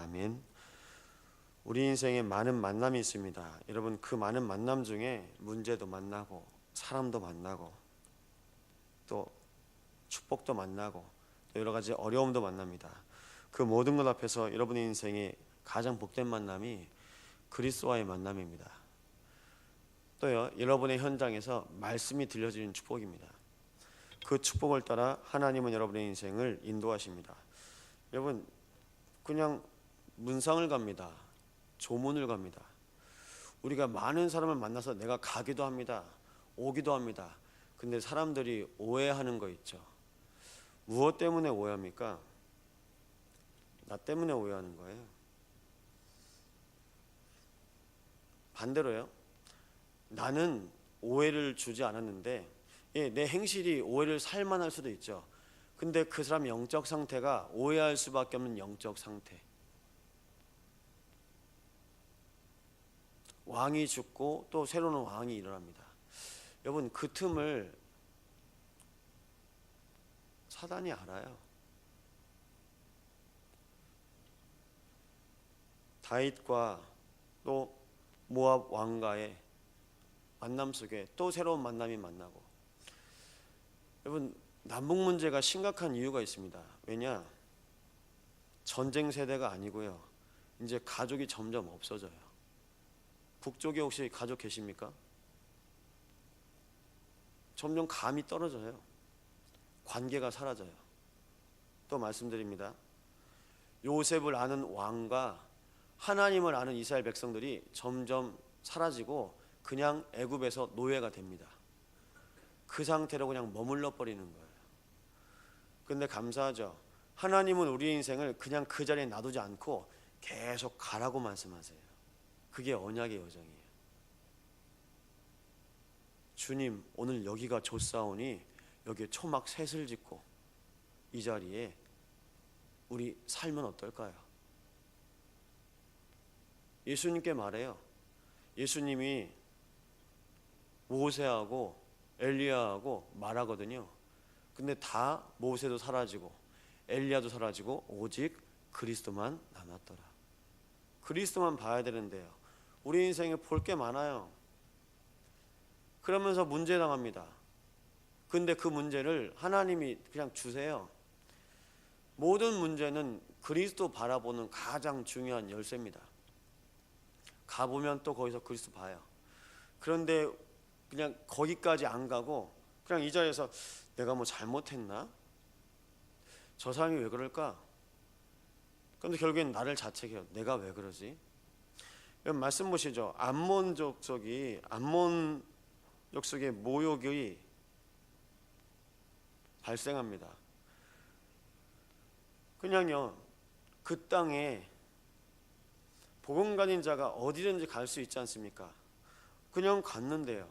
아멘. 우리 인생에 많은 만남이 있습니다. 여러분, 그 많은 만남 중에 문제도 만나고 사람도 만나고 또 축복도 만나고 또 여러 가지 어려움도 만납니다. 그 모든 것 앞에서 여러분의 인생에 가장 복된 만남이 그리스도와의 만남입니다. 또요, 여러분의 현장에서 말씀이 들려지는 축복입니다. 그 축복을 따라 하나님은 여러분의 인생을 인도하십니다. 여러분, 그냥 문상을 갑니다. 조문을 갑니다. 우리가 많은 사람을 만나서 내가 가기도 합니다. 오기도 합니다. 근데 사람들이 오해하는 거 있죠. 무엇 때문에 오해합니까? 나 때문에 오해하는 거예요. 반대로요, 나는 오해를 주지 않았는데 내 행실이 오해를 살만할 수도 있죠. 근데 그 사람 영적 상태가 오해할 수밖에 없는 영적 상태. 왕이 죽고 또 새로운 왕이 일어납니다. 여러분, 그 틈을 사단이 알아요. 다윗과 또 모압 왕과의 만남 속에 또 새로운 만남이 만나고, 여러분, 남북 문제가 심각한 이유가 있습니다. 왜냐? 전쟁 세대가 아니고요, 이제 가족이 점점 없어져요. 북쪽에 혹시 가족 계십니까? 점점 감이 떨어져요. 관계가 사라져요. 또 말씀드립니다. 요셉을 아는 왕과 하나님을 아는 이스라엘 백성들이 점점 사라지고 그냥 애굽에서 노예가 됩니다. 그 상태로 그냥 머물러 버리는 거예요. 근데 감사하죠. 하나님은 우리의 인생을 그냥 그 자리에 놔두지 않고 계속 가라고 말씀하세요. 그게 언약의 여정이에요. 주님, 오늘 여기가 좋사오니 여기에 초막 셋을 짓고 이 자리에 우리 살면 어떨까요? 예수님께 말해요. 예수님이 모세하고 엘리야하고 말하거든요. 근데 다 모세도 사라지고 엘리야도 사라지고 오직 그리스도만 남았더라. 그리스도만 봐야 되는데요, 우리 인생에 볼 게 많아요. 그러면서 문제 당합니다. 근데 그 문제를 하나님이 그냥 주세요. 모든 문제는 그리스도 바라보는 가장 중요한 열쇠입니다. 가보면 또 거기서 그리스도 봐요. 그런데 그냥 거기까지 안 가고 그냥 이 자리에서 내가 뭐 잘못했나? 저 사람이 왜 그럴까? 그런데 결국엔 나를 자책해요. 내가 왜 그러지? 여러분, 말씀 보시죠. 암몬 족속의 모욕이 발생합니다. 그냥요, 그 땅에 복음 가진 자가 어디든지 갈 수 있지 않습니까? 그냥 갔는데요,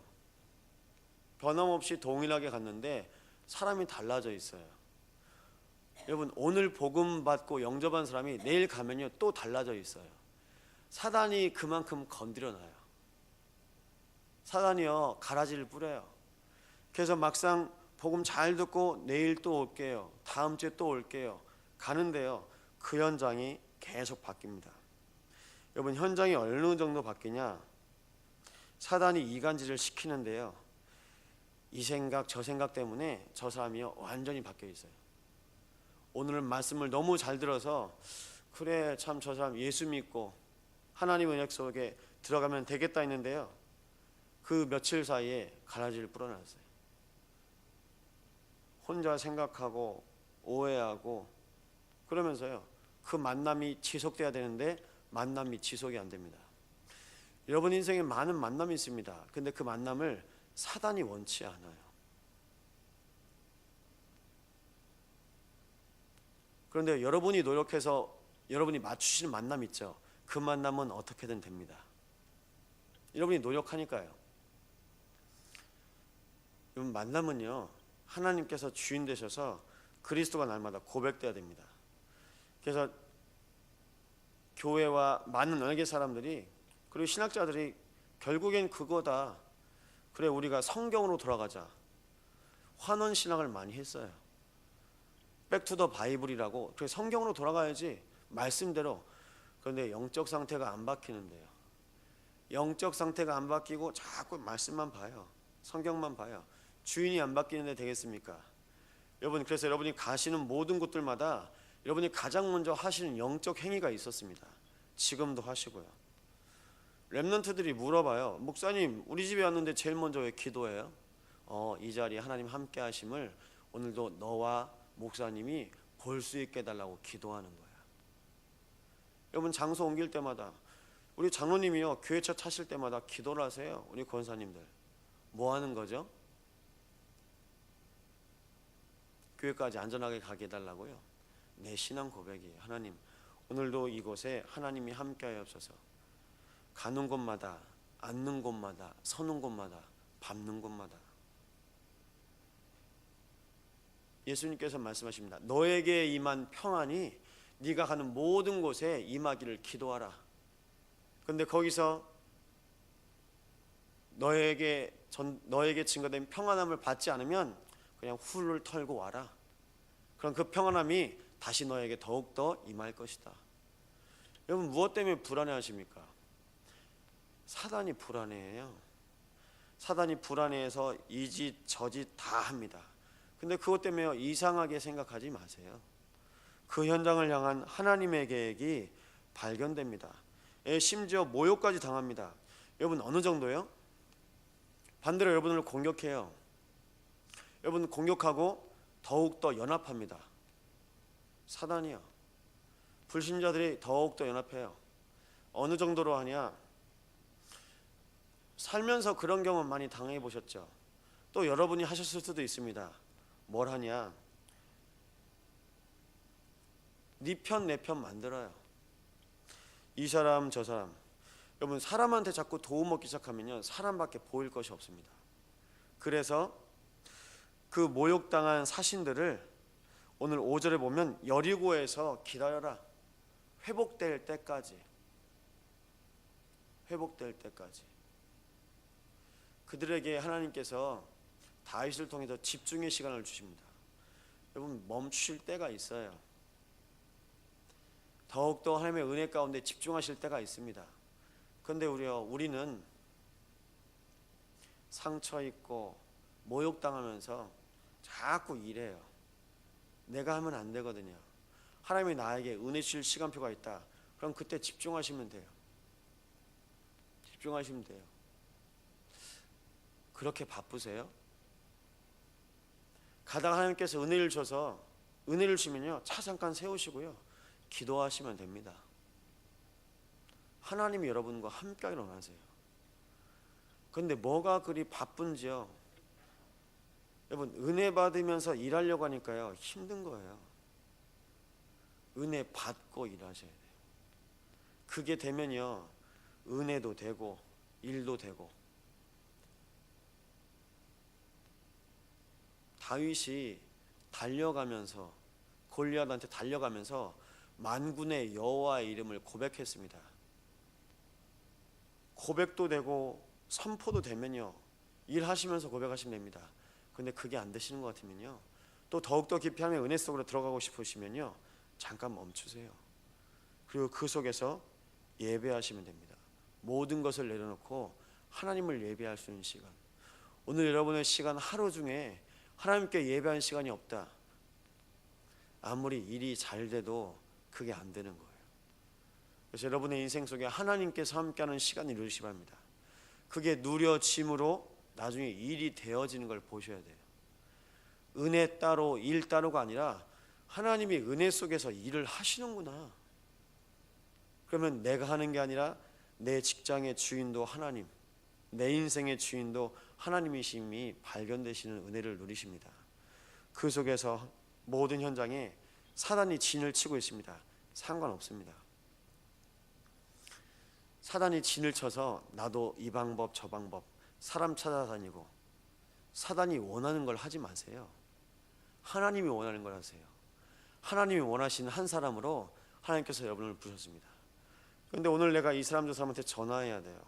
변함없이 동일하게 갔는데 사람이 달라져 있어요. 여러분, 오늘 복음 받고 영접한 사람이 내일 가면요 또 달라져 있어요. 사단이 그만큼 건드려놔요. 사단이요 가라지를 뿌려요. 그래서 막상 복음 잘 듣고 내일 또 올게요, 다음 주에 또 올게요 가는데요, 그 현장이 계속 바뀝니다. 여러분, 현장이 어느 정도 바뀌냐? 사단이 이간질을 시키는데요, 이 생각 저 생각 때문에 저 사람이요 완전히 바뀌어 있어요. 오늘은 말씀을 너무 잘 들어서 그래 참 저 사람 예수 믿고 하나님의 은혜 속에 들어가면 되겠다 했는데요, 그 며칠 사이에 가라지를 뿌려놨어요. 혼자 생각하고 오해하고 그러면서요, 그 만남이 지속돼야 되는데 만남이 지속이 안 됩니다. 여러분 인생에 많은 만남이 있습니다. 근데 그 만남을 사단이 원치 않아요. 그런데 여러분이 노력해서 여러분이 맞추시는 만남 있죠. 그 만남은 어떻게든 됩니다. 여러분이 노력하니까요. 여러분, 만남은요 하나님께서 주인 되셔서 그리스도가 날마다 고백돼야 됩니다. 그래서 교회와 많은 언약의 사람들이 그리고 신학자들이 결국엔 그거다, 그래 우리가 성경으로 돌아가자, 환원신학을 많이 했어요. 백투더 바이블이라고, 그래 성경으로 돌아가야지, 말씀대로. 그런데 영적 상태가 안 바뀌는데요. 영적 상태가 안 바뀌고 자꾸 말씀만 봐요. 성경만 봐요. 주인이 안 바뀌는데 되겠습니까? 여러분, 그래서 여러분이 가시는 모든 곳들마다 여러분이 가장 먼저 하시는 영적 행위가 있었습니다. 지금도 하시고요. 렘넌트들이 물어봐요. 목사님, 우리 집에 왔는데 제일 먼저 왜 기도해요? 이 자리에 하나님 함께 하심을 오늘도 너와 목사님이 볼 수 있게 해달라고 기도하는 거야. 여러분, 장소 옮길 때마다 우리 장로님이요, 교회차 타실 때마다 기도를 하세요. 우리 권사님들 뭐 하는 거죠? 교회까지 안전하게 가게 해달라고요. 내 신앙 고백이에요. 하나님, 오늘도 이곳에 하나님이 함께하여 없어서 가는 곳마다, 앉는 곳마다, 서는 곳마다, 밟는 곳마다 예수님께서 말씀하십니다. 너에게 임한 평안이 네가 가는 모든 곳에 임하기를 기도하라. 그런데 거기서 너에게 증거된 평안함을 받지 않으면 그냥 훌을 털고 와라. 그럼 그 평안함이 다시 너에게 더욱더 임할 것이다. 여러분, 무엇 때문에 불안해하십니까? 사단이 불안해해요. 사단이 불안해해서 이 짓 저 짓 다 합니다. 근데 그것 때문에 이상하게 생각하지 마세요. 그 현장을 향한 하나님의 계획이 발견됩니다. 심지어 모욕까지 당합니다. 여러분, 어느 정도요? 반대로 여러분을 공격해요. 여러분, 공격하고 더욱더 연합합니다. 사단이요. 불신자들이 더욱더 연합해요. 어느 정도로 하냐? 살면서 그런 경험 많이 당해 보셨죠? 또 여러분이 하셨을 수도 있습니다. 뭘 하냐? 네 편 내 편 만들어요. 이 사람 저 사람. 여러분, 사람한테 자꾸 도움 얻기 시작하면요, 사람밖에 보일 것이 없습니다. 그래서 그 모욕당한 사신들을 오늘 5절에 보면 여리고에서 기다려라. 회복될 때까지. 회복될 때까지. 그들에게 하나님께서 다윗을 통해서 집중의 시간을 주십니다. 여러분, 멈추실 때가 있어요. 더욱더 하나님의 은혜 가운데 집중하실 때가 있습니다. 그런데 우리는 상처 입고 모욕당하면서 자꾸 이래요. 내가 하면 안 되거든요. 하나님이 나에게 은혜 주실 시간표가 있다. 그럼 그때 집중하시면 돼요. 집중하시면 돼요. 그렇게 바쁘세요? 가다가 하나님께서 은혜를 줘서 은혜를 주면요, 차 잠깐 세우시고요, 기도하시면 됩니다. 하나님이 여러분과 함께하기를 원하세요. 그런데 뭐가 그리 바쁜지요? 여러분, 은혜 받으면서 일하려고 하니까요, 힘든 거예요. 은혜 받고 일하셔야 돼요. 그게 되면요, 은혜도 되고 일도 되고. 다윗이 달려가면서, 골리앗한테 달려가면서 만군의 여호와의 이름을 고백했습니다. 고백도 되고 선포도 되면요, 일하시면서 고백하시면 됩니다. 근데 그게 안 되시는 것 같으면요, 또 더욱더 깊이 하나님의 은혜 속으로 들어가고 싶으시면요, 잠깐 멈추세요. 그리고 그 속에서 예배하시면 됩니다. 모든 것을 내려놓고 하나님을 예배할 수 있는 시간. 오늘 여러분의 시간, 하루 중에 하나님께 예배하는 시간이 없다. 아무리 일이 잘 돼도 그게 안 되는 거예요. 그래서 여러분의 인생 속에 하나님께서 함께하는 시간을 누리시기 바랍니다. 그게 누려짐으로 나중에 일이 되어지는 걸 보셔야 돼요. 은혜 따로 일 따로가 아니라 하나님이 은혜 속에서 일을 하시는구나. 그러면 내가 하는 게 아니라 내 직장의 주인도 하나님, 내 인생의 주인도 하나님이심이 발견되시는 은혜를 누리십니다. 그 속에서 모든 현장에 사단이 진을 치고 있습니다. 상관없습니다. 사단이 진을 쳐서 나도 이 방법 저 방법 사람 찾아다니고, 사단이 원하는 걸 하지 마세요. 하나님이 원하는 걸 하세요. 하나님이 원하시는 한 사람으로 하나님께서 여러분을 부르셨습니다. 그런데 오늘 내가 이 사람 저 사람한테 전화해야 돼요.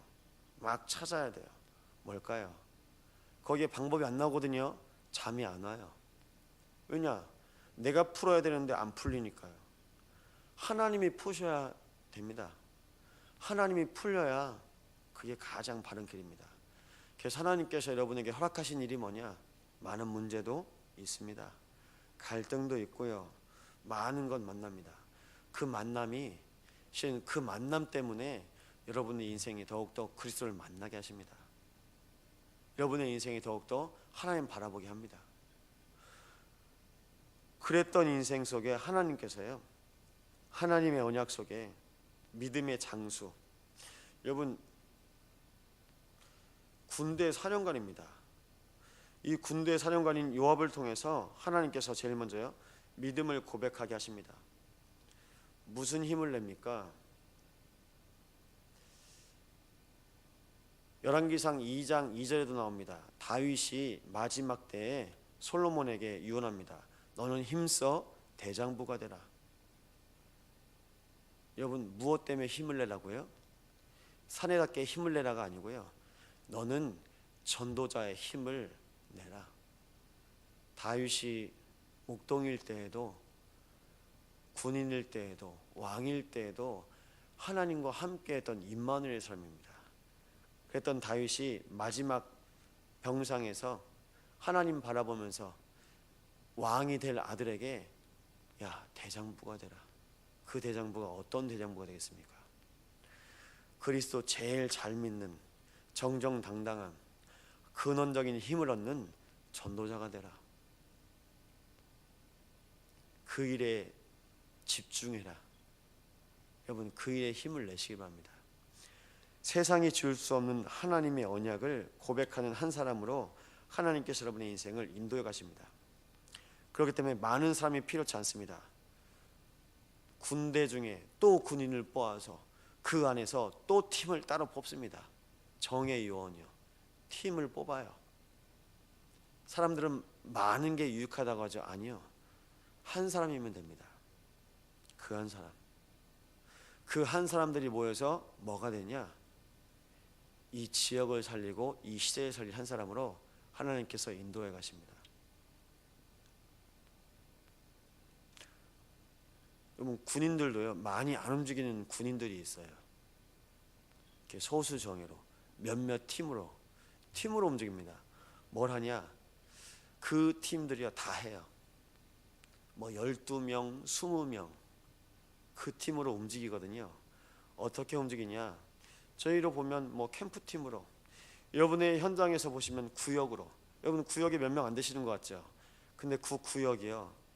막 찾아야 돼요. 뭘까요? 거기에 방법이 안 나오거든요. 잠이 안 와요. 왜냐? 내가 풀어야 되는데 안 풀리니까요. 하나님이 푸셔야 됩니다. 하나님이 풀려야 그게 가장 바른 길입니다. 그래서 하나님께서 여러분에게 허락하신 일이 뭐냐? 많은 문제도 있습니다. 갈등도 있고요. 많은 건 만납니다. 그 만남이 실은 그 만남 때문에 여러분의 인생이 더욱더 그리스도를 만나게 하십니다. 여러분의 인생이 더욱더 하나님 바라보게 합니다. 그랬던 인생 속에 하나님께서요, 하나님의 언약 속에 믿음의 장수, 여러분 군대 사령관입니다. 이 군대 사령관인 요압을 통해서 하나님께서 제일 먼저요 믿음을 고백하게 하십니다. 무슨 힘을 냅니까? 열왕기상 2장 2절에도 나옵니다. 다윗이 마지막 때에 솔로몬에게 유언합니다. 너는 힘써 대장부가 되라. 여러분 무엇 때문에 힘을 내라고요? 사내답게 힘을 내라가 아니고요, 너는 전도자의 힘을 내라. 다윗이 목동일 때에도, 군인일 때에도, 왕일 때에도 하나님과 함께했던 임마누엘의 삶입니다. 그랬던 다윗이 마지막 병상에서 하나님 바라보면서 왕이 될 아들에게 야 대장부가 되라. 그 대장부가 어떤 대장부가 되겠습니까? 그리스도 제일 잘 믿는 정정당당한 근원적인 힘을 얻는 전도자가 되라. 그 일에 집중해라. 여러분 그 일에 힘을 내시기 바랍니다. 세상이 줄 수 없는 하나님의 언약을 고백하는 한 사람으로 하나님께서 여러분의 인생을 인도해 가십니다. 그렇기 때문에 많은 사람이 필요치 않습니다. 군대 중에 또 군인을 뽑아서 그 안에서 또 팀을 따로 뽑습니다. 정의 요원이요, 팀을 뽑아요. 사람들은 많은 게 유익하다고 하죠. 아니요, 한 사람이면 됩니다. 그 한 사람, 그 한 사람들이 모여서 뭐가 되냐? 이 지역을 살리고 이 시대를 살릴 한 사람으로 하나님께서 인도해 가십니다. 여러분 군인들도요, 많이 안 움직이는 군인들이 있어요. 이렇게 소수 정예로 몇몇 팀으로 움직입니다. 뭘 하냐? 그 팀들이요 다 해요. 뭐 12명, 20명 그 팀으로 움직이거든요. 어떻게 움직이냐? 저희로 보면 뭐 캠프팀으로, 여러분의 현장에서 보시면 구역으로, 여러분 구역에 몇 명 안 되시는 것 같죠? 근데 그 구역이요,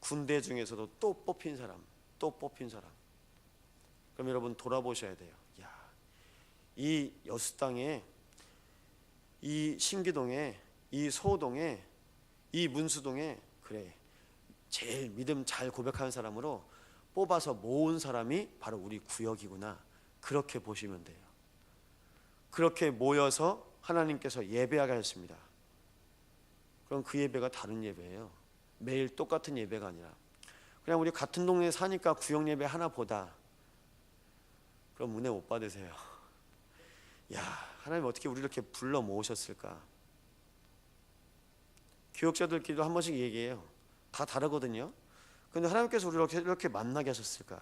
군대 중에서도 또 뽑힌 사람. 그럼 여러분 돌아보셔야 돼요. 야, 이 여수 땅에, 이 신기동에, 이 소동에, 이 문수동에 그래 제일 믿음 잘 고백하는 사람으로 뽑아서 모은 사람이 바로 우리 구역이구나. 그렇게 보시면 돼요. 그렇게 모여서 하나님께서 예배하게 하셨습니다. 그럼 그 예배가 다른 예배예요. 매일 똑같은 예배가 아니라 그냥 우리 같은 동네에 사니까 구역 예배 하나 보다. 그럼 은혜 못 받으세요. 야, 하나님 어떻게 우리를 이렇게 불러 모으셨을까? 교역자들끼리도 한 번씩 얘기해요. 다 다르거든요. 근데 하나님께서 우리를 이렇게 만나게 하셨을까?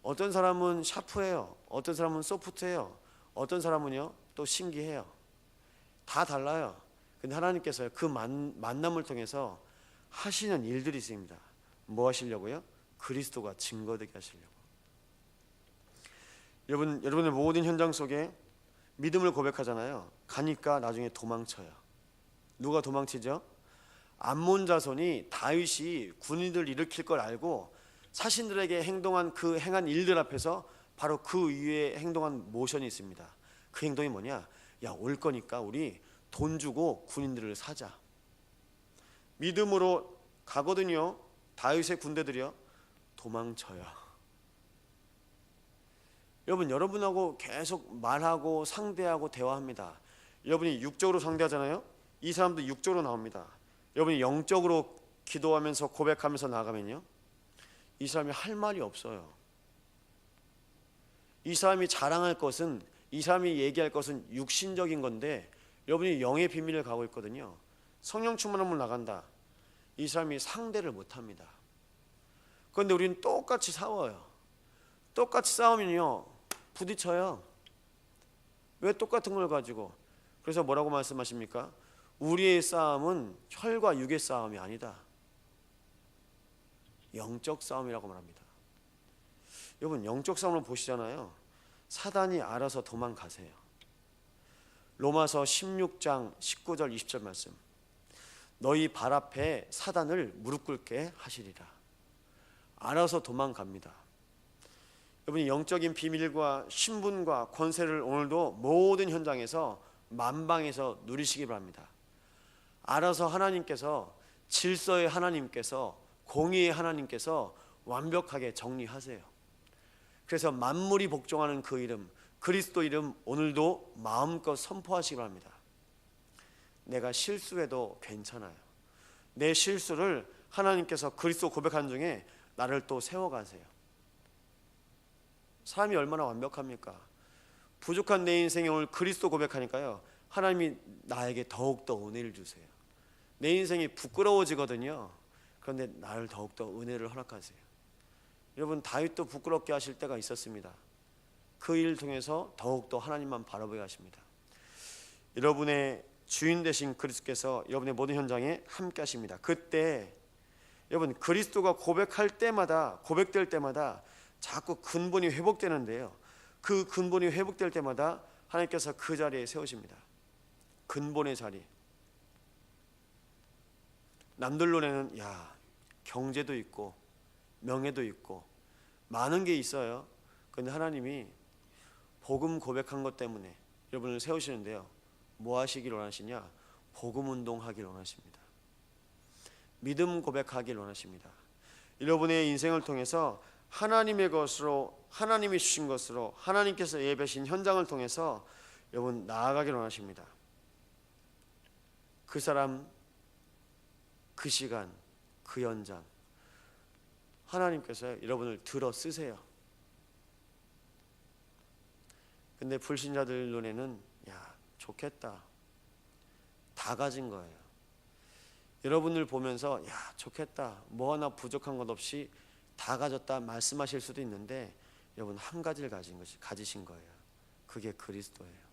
어떤 사람은 샤프해요. 어떤 사람은 소프트해요. 어떤 사람은요 또 신기해요. 다 달라요. 근데 하나님께서 그 만남을 통해서 하시는 일들이 있습니다. 뭐 하시려고요? 그리스도가 증거되게 하시려고. 여러분의 모든 현장 속에 믿음을 고백하잖아요. 가니까 나중에 도망쳐요. 누가 도망치죠? 암몬 자손이 다윗이 군인들 일으킬 걸 알고 사신들에게 행한 일들 앞에서 바로 그 위에 행동한 모션이 있습니다. 그 행동이 뭐냐? 야, 올 거니까 우리 돈 주고 군인들을 사자. 믿음으로 가거든요. 다윗의 군대들이요 도망쳐요. 여러분하고 계속 말하고 상대하고 대화합니다. 여러분이 육적으로 상대하잖아요. 이 사람도 육적으로 나옵니다. 여러분이 영적으로 기도하면서 고백하면서 나가면요, 이 사람이 할 말이 없어요. 이 사람이 자랑할 것은, 이 사람이 얘기할 것은 육신적인 건데 여러분이 영의 비밀을 가고 있거든요. 성령 충만함을 나간다. 이 사람이 상대를 못합니다. 그런데 우리는 똑같이 싸워요. 똑같이 싸우면요 부딪혀요. 왜 똑같은 걸 가지고? 그래서 뭐라고 말씀하십니까? 우리의 싸움은 혈과 육의 싸움이 아니다. 영적 싸움이라고 말합니다. 여러분 영적 싸움을 보시잖아요. 사단이 알아서 도망가세요. 로마서 16장 19절 20절 말씀. 너희 발 앞에 사단을 무릎 꿇게 하시리라. 알아서 도망갑니다. 여러분이 영적인 비밀과 신분과 권세를 오늘도 모든 현장에서 만방에서 누리시기 바랍니다. 알아서 하나님께서 질서의 하나님께서 공의의 하나님께서 완벽하게 정리하세요. 그래서 만물이 복종하는 그 이름 그리스도 이름 오늘도 마음껏 선포하시기 바랍니다. 내가 실수해도 괜찮아요. 내 실수를 하나님께서 그리스도 고백한 중에 나를 또 세워가세요. 사람이 얼마나 완벽합니까? 부족한 내 인생에 오늘 그리스도 고백하니까요 하나님이 나에게 더욱더 은혜를 주세요. 내 인생이 부끄러워지거든요. 그런데 나를 더욱더 은혜를 허락하세요. 여러분 다윗도 부끄럽게 하실 때가 있었습니다. 그 일을 통해서 더욱더 하나님만 바라보게 하십니다. 여러분의 주인 되신 그리스도께서 여러분의 모든 현장에 함께 하십니다. 그때 여러분 그리스도가 고백될 때마다 자꾸 근본이 회복되는데요. 그 근본이 회복될 때마다 하나님께서 그 자리에 세우십니다. 근본의 자리. 남들 눈에는 경제도 있고 명예도 있고 많은 게 있어요. 그런데 하나님이 복음 고백한 것 때문에 여러분을 세우시는데요. 뭐 하시길 원하시냐? 복음 운동하길 원하십니다. 믿음 고백하길 원하십니다. 여러분의 인생을 통해서 하나님의 것으로 하나님이 주신 것으로 하나님께서 예배하신 현장을 통해서 여러분 나아가길 원하십니다. 그 사람, 그 시간, 그 현장 하나님께서 여러분을 들어 쓰세요. 근데 불신자들 눈에는 좋겠다 다 가진 거예요. 여러분을 보면서 좋겠다 뭐 하나 부족한 것 없이 다 가졌다 말씀하실 수도 있는데 여러분 한 가지를 가지신 거예요. 그게 그리스도예요.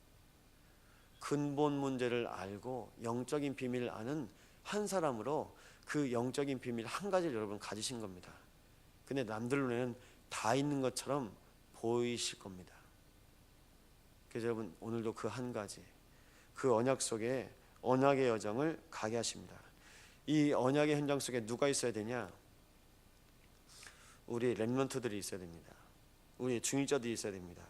근본 문제를 알고 영적인 비밀을 아는 한 사람으로 그 영적인 비밀 한 가지를 여러분 가지신 겁니다. 근데 남들 눈에는 다 있는 것처럼 보이실 겁니다. 그래서 여러분 오늘도 그 한 가지 그 언약 속에 언약의 여정을 가게 하십니다. 이 언약의 현장 속에 누가 있어야 되냐? 우리 렘넌트들이 있어야 됩니다. 우리 중직자들이 있어야 됩니다.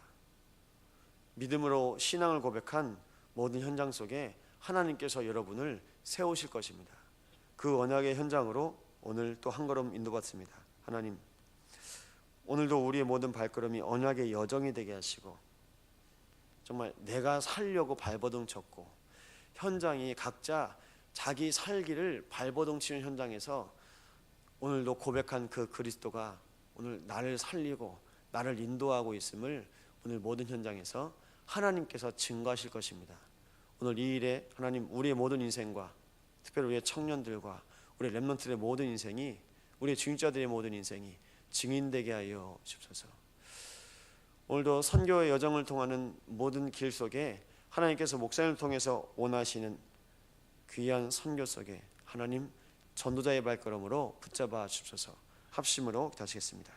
믿음으로 신앙을 고백한 모든 현장 속에 하나님께서 여러분을 세우실 것입니다. 그 언약의 현장으로 오늘 또 한 걸음 인도받습니다. 하나님 오늘도 우리의 모든 발걸음이 언약의 여정이 되게 하시고 정말 내가 살려고 발버둥 쳤고 현장이 각자 자기 살기를 발버둥 치는 현장에서 오늘도 고백한 그 그리스도가 오늘 나를 살리고 나를 인도하고 있음을 오늘 모든 현장에서 하나님께서 증거하실 것입니다. 오늘 이 일에 하나님 우리의 모든 인생과 특별히 우리의 청년들과 우리 렘넌트들의 모든 인생이 우리의 중직자들의 모든 인생이 증인되게 하여 주옵소서. 오늘도 선교의 여정을 통하는 모든 길 속에 하나님께서 목사님을 통해서 원하시는 귀한 선교 속에 하나님 전도자의 발걸음으로 붙잡아 주옵소서. 합심으로 기도하시겠습니다.